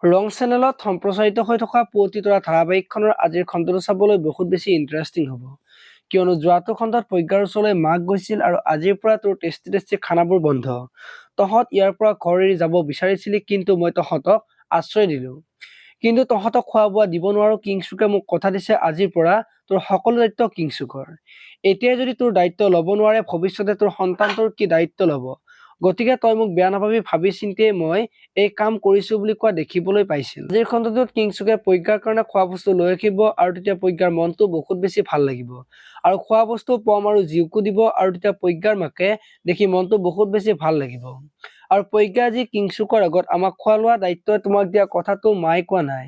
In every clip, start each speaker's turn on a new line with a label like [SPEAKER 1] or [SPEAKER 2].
[SPEAKER 1] ৰং চেনেলত সম্প্ৰচাৰিত হৈ থকা পুৱতি তৰা ধাৰাবাহিকখনৰ আজিৰ খণ্ডটো চাবলৈ বহুত বেছি ইণ্টাৰেষ্টিং হ'ব। কিয়নো যোৱাটো খণ্ডত প্ৰজ্ঞাৰ ওচৰলৈ মাক গৈছিল আৰু আজিৰ পৰা তোৰ টেষ্টি টেষ্টি খানাবোৰ বন্ধ। তহঁত ইয়াৰ পৰা ঘৰ এৰি যাব বিচাৰিছিলি, কিন্তু মই তহঁতক আশ্ৰয় দিলো। কিন্তু তহঁতক খোৱা বোৱা দিব নোৱাৰো। কিংছুকে মোক কথা দিছে, আজিৰ পৰা তোৰ সকলো দায়িত্ব কিংছুকৰ। এতিয়াই যদি তোৰ দায়িত্ব ল'ব নোৱাৰে, ভৱিষ্যতে তোৰ সন্তানটোৰ কি দায়িত্ব ল'ব? গতিকে তই মোক বেয়া নাপাবি, ভাবি চিন্তিয়ে মই এই কাম কৰিছো বুলি কোৱা দেখিবলৈ পাইছিল। আজিৰ খণ্ডটোত কিংছুকে প্ৰজ্ঞাৰ কাৰণে খোৱা বস্তু লৈ ৰাখিব আৰু তেতিয়া প্ৰজ্ঞাৰ মনটো বহুত বেছি ভাল লাগিব। আৰু খোৱা বস্তু পম আৰু জীউকো দিব আৰু তেতিয়া প্ৰজ্ঞাৰ মাকে দেখি মনটো বহুত বেছি ভাল লাগিব। আৰু প্ৰজ্ঞা আজি কিংছুকৰ আগত আমাক খোৱা লোৱা দায়িত্ব তোমাক দিয়া কথাটো মায়ে কোৱা নাই।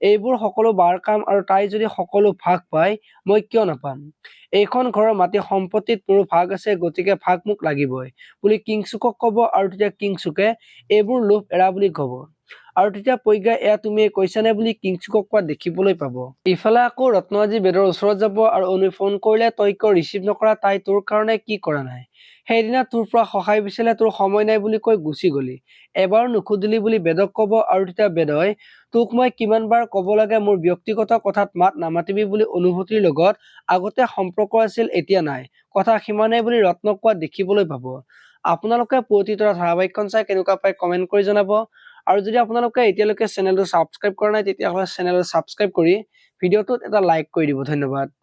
[SPEAKER 1] এইবোৰ সকলো বাৰ কাম আৰু তাই যদি সকলো ভাগ পায়, মই কিয় নাপাম? এইখন ঘৰৰ মাটি সম্পত্তিত মোৰো ভাগ আছে, গতিকে ভাগ মোক লাগিবই বুলি কিংছুকক কব আৰু তেতিয়া কিংছুকে এইবোৰ লোভ এৰা বুলি কব। আৰু তেতিয়া প্ৰজ্ঞা এয়া তুমিয়ে কৈছানে বুলি কিংছুকক কোৱা দেখিবলৈ পাব। ইফালে আকৌ ৰত্ন আজি বেদৰ ওচৰত যাব আৰু অনুই ফোন কৰিলে তই কিয় ৰিচিভ নকৰা, তাই তোৰ কাৰণে কি কৰা নাই? সেইদিনা তোৰ পৰা সহায় বিচাৰিলে তোৰ সময় নাই বুলি কৈ গুচি গলি। এবাৰ নুসুধিলি বুলি বেদক কব আৰু তেতিয়া বেদই তোক মই কিমান বাৰ কব লাগে মোৰ ব্যক্তিগত কথাত মাত নামাতিবি বুলি অনুভূতিৰ লগত আগতে সম্পৰ্ক আছিল, এতিয়া নাই, কথা সিমানেই বুলি ৰত্নক কোৱা দেখিবলৈ পাব। আপোনালোকে পুৱতি তৰা ধাৰাবাহিকখন চাই কেনেকুৱা পায় কমেণ্ট কৰি জনাব। আৰু যদি আপোনালোকে এতিয়ালৈকে চেনেলটো ছাবস্ক্ৰাইব কৰা নাই, তেতিয়াহ'লে চেনেলটো ছাবস্ক্ৰাইব কৰি ভিডিঅ'টোত এটা লাইক কৰি দিব। ধন্যবাদ।